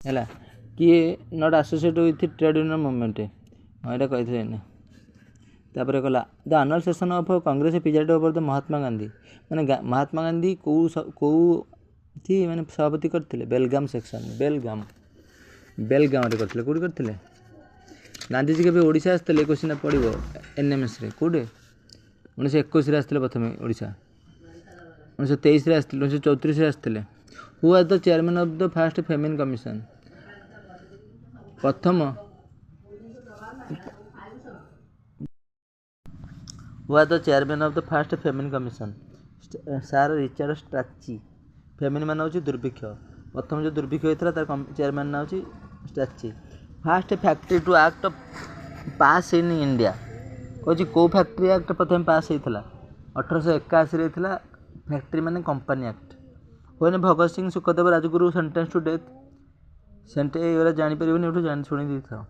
है किए not associate with trade union movement हाँ यहाँ कही ना तापर कला the annual session of Congress preside over the Mahatma Gandhi माने महात्मा गांधी कौ थी माने सभापति करते बेलगाम सेक्शन बेलगाम करते कौटी करते गांधीजी के ओडिशा आसते क्वेश्चन पड़ो एनएमएस कौटे 1921 आसते प्रथम ओडिशा 1923 आसते 1934 आसते who was the chairman of the first famine commission प्रथम was the chairman of the first famine commission सार रिचार्ड स्ट्राची फेमिन मान हूँ दुर्भिक्ष प्रथम जो दुर्भिक्ष होता है तार चेयरमैन ना हूँ Strachey first factory to act passed in India कौन कौ फैक्ट्री एक्ट प्रथम पास होता 1881 फैक्ट्री माने कंपनी एक्ट हुए Bhagat Singh Sukhdev Rajguru sentence to death सेंटे जापर शुणी था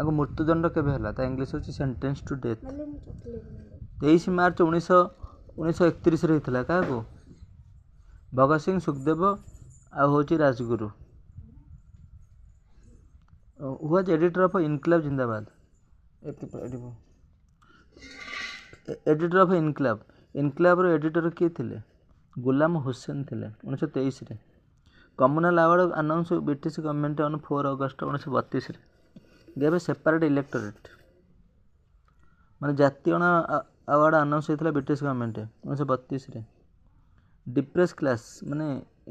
मृत्युदंड के इंग्लीश हूँ सेंटेंस टू डेथ 23 मार्च 1931 होता क्या भगत सिंह सुखदेव हूँ राजगुरु हुआ एडिटर ऑफ इनकलाब जिंदाबाद एडिटर ऑफ इनकलाब एडिटर किए थे गुलाम हुसैन थे 1923 communal award announce British government on 4 August 1932 gave separate electorate माने जातीय अवार्ड अनाउंस होता ब्रिटिश गवर्नमेंट 1932 डिप्रेस क्लास माने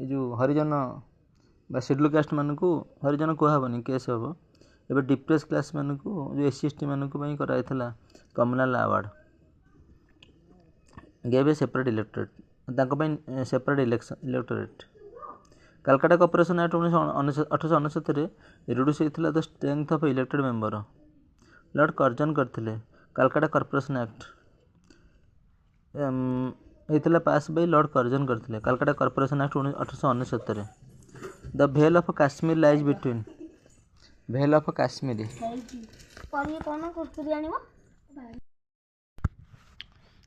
जो हरिजन शेड्यूल कास्ट मान को हरिजन कहबनी केस हम एवं डिप्रेस क्लास मान को जो एस सी एस टी मान कराई communal award gave separate electorate separate electorate Calcutta corporation act 1869 reduce होता the strength of elected member lord Curzon करते कलकाटा कॉर्पोरेशन एक्ट होता पास बाय लॉर्ड कर्जन करते Calcutta corporation act 1869 the vale of Kashmir lies between vale of Kashmir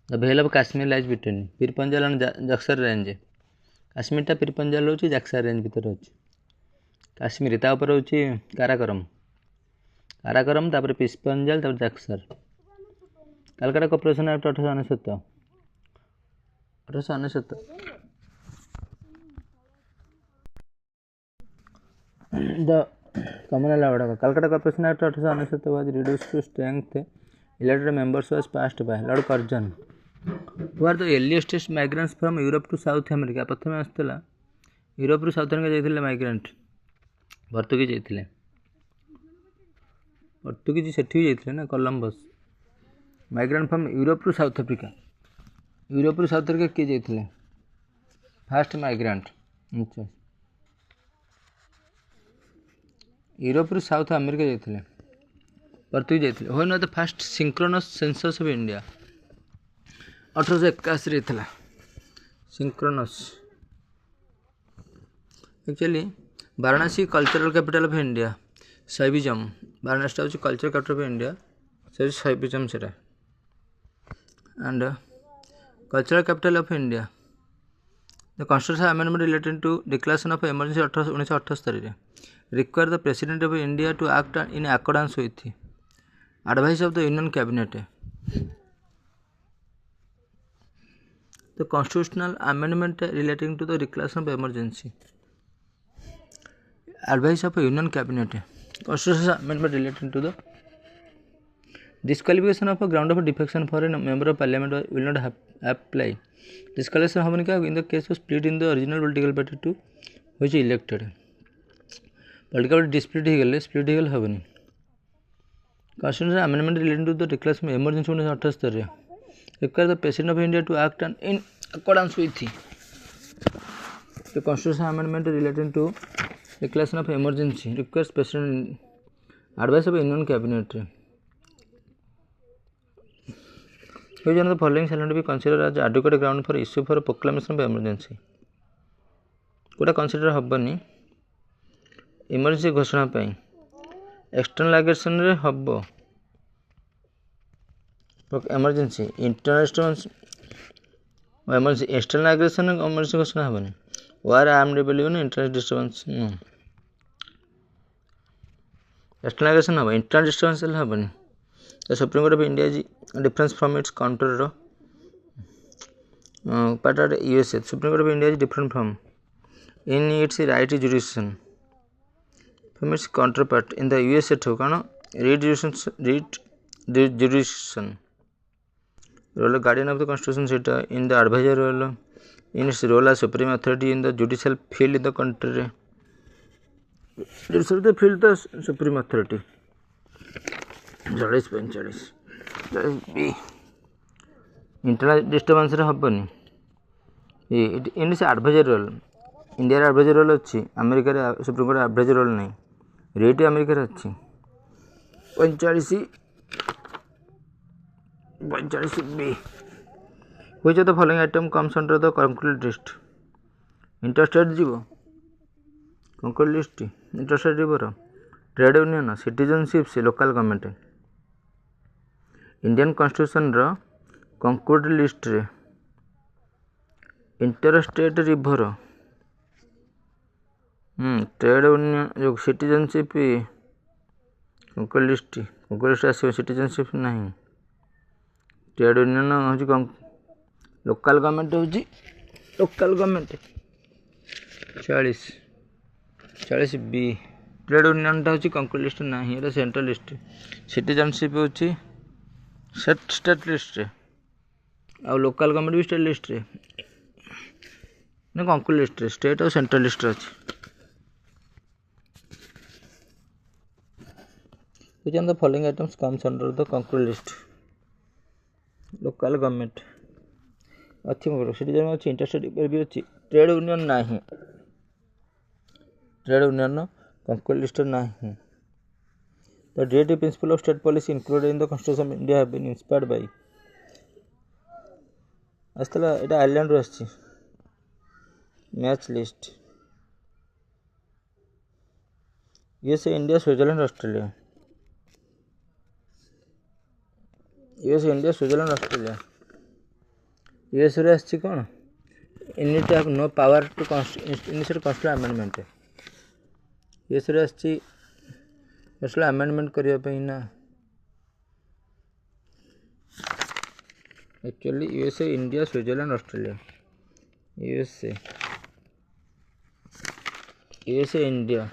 the vale of Kashmir lies between Pir Panjal and Zaskar range काश्मीरटा पीरपंजाल हूँ Zaskar range भितर अच्छे काश्मीर तापर हूँ काराकोरम तापर पीरपंजाल तापर Zaskar Calcutta corporation act 1869 the communal award Calcutta corporation act 1869 was reduced to strength elected members was passed by lord Curzon who are the earliest migrants from Europe to south America प्रथम आसला यूरोप साउथ अमेरिका जाइए migrant Portuguese जाइए Portuguese से जाइए ना Columbus migrant from Europe to south Africa Europe south Africa किए जाइए first migrant अच्छा यूरोप साउथ अमेरिका जाइए पर्तुगीज जाइए हो ना तो first synchronous census of India 1881 synchronous actually Varanasi cultural capital of India Shaivism Varanasi हूँ कल्चरल कैपिटल ऑफ इंडिया से शैविज्म से and cultural capital of India the constitutional amendment related to declaration of emergency 1978 require the president of India to act in accordance with advice of the union cabinet the constitutional amendment relating to the declaration of emergency advice of a union cabinet constitutional amendment relating to the disqualification of a ground of defection for a member of parliament will not apply disqualification होने का in the case of split in the original political party to which elected political party split ही गले होबनी constitutional amendment relating to the declaration of emergency 1978 require the president of India to act in accordance with the constitutional amendment relating to declaration of emergency requires president advice of union cabinet which one of the following shall not be considered as adequate ground for issue for proclamation of emergency Kota consider हबनी emergency घोषणा पाई external aggression रे hub emergency international emergency external aggression emergency घोषणा हबनी war armed rebellion interest disturbance एक्सटर्नलाइजेशन हम internal disturbance हेनी the supreme court of India is difference from its counter part of USA supreme court of India is different from in its right jurisdiction from its counter part in the USA ठो कारण read jurisdiction role guardian of the constitution सेटा in the advisory role in its role as supreme authority in the judicial field in the country judicial the field the supreme authority 40 B internal disturbance रे हबनी in its advisory role India advisory role अच्छी America रे supreme court advisory role नहीं रेट America रे अच्छी 45 B which of the following item comes under the concrete list interstate जीवो concrete list interstate जीवो ट्रेड यूनियन सिटीजनशिप से local government Indian constitution रो concrete list रे इंटरस्टेट रिवर ट्रेड यूनियन जो सिटीजनशिप concrete list आसो citizenship नहीं trade union हूँ local government हूँ local government 40 B trade union हूँ कंक्रीट लिस्ट ना ये सेंट्रल लिस्ट सिटीजनशिप हूँ स्टेट लिस्ट आ लोकल गवर्नमेंट भी स्टेट लिस्ट ना कंक्रीट लिस्ट स्टेट और सेंट्रल लिस्ट अच्छी which of the following items comes under the concrete list local government अच्छी मगर सिटीजन अच्छी इंटरस्टेट भी अच्छी ट्रेड यूनियन नहीं ट्रेड यूनियन कंक्रीट लिस्ट नहीं द डेटिव principle of state policy included in the constitution of India have been inspired by आसला एटा आयरलैंड रो आछि match list USA India Switzerland Australia US India Switzerland Australia US रे आछि कोन unit have no power to initiate constitution amendment US रे आछि constitution amendment करिया पे ना actually USA India Switzerland Australia USA India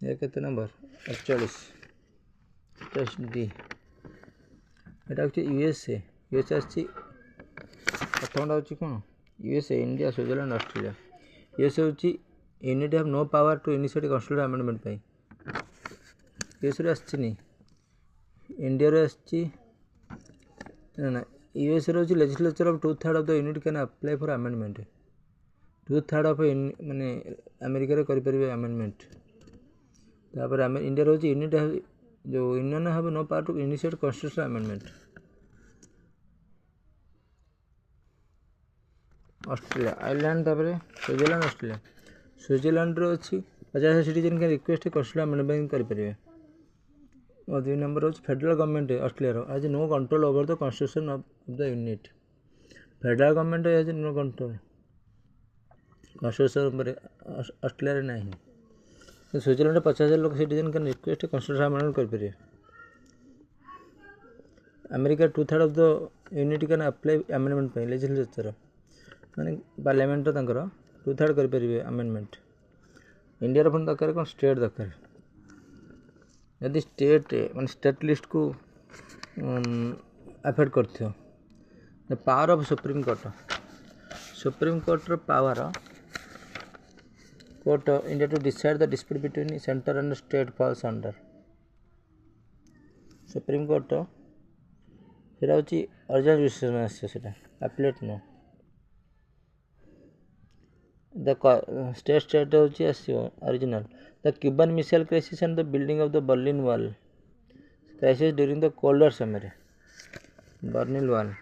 ये कितने नंबर 48 टेस्ट डी एटा होची यूएसए आछि प्रथमटा होची कोन USA India Switzerland Australia USA होची unit have no power to initiate constitution amendment पाई यूएसए रे आछि नी इंडिया रे आछि ना यूएसए रे होची legislature of 2/3 of the unit can apply for amendment 2/3 of माने अमेरिका रे करि परिबे अमेंडमेंट तापर इंडिया रे होची यूनिट जो union have no power to initiate constitution amendment Australia Ireland तापर स्विट्जरलैंड ऑस्ट्रेलिया स्विट्जरलैंड रो अछि 50 सिटीजन के रिक्वेस्ट कॉन्स्टिट्यूशन अमेंडमेंट कर परिबे और 2 नंबर होछि फेडरल गवर्नमेंट ऑस्ट्रेलिया रो has no control over the constitution of the unit federal government has no control constitution पर ऑस्ट्रेलिया रे नहीं स्विट्जरलैंड 50,000 लोग citizen can request constitution amendment कर परिबे America 2/3 of the unit can apply amendment पे legislature माने parliament तांकर 2/3 कर परिबे अमेंडमेंट इंडिया रो फंड दरकार कोन स्टेट दरकार यदि स्टेट माने स्टेट लिस्ट को अफेक्ट करथियो the power of supreme court रो power court of India to decide the dispute between center and state falls under Supreme Court सेटा होची अर्जेंट जुरिडिक्शन आसे सेटा एप्लेट नो द स्टेट होची आसियो original the Cuban missile crisis and the building of the Berlin wall crisis during the cold war समय Berlin wall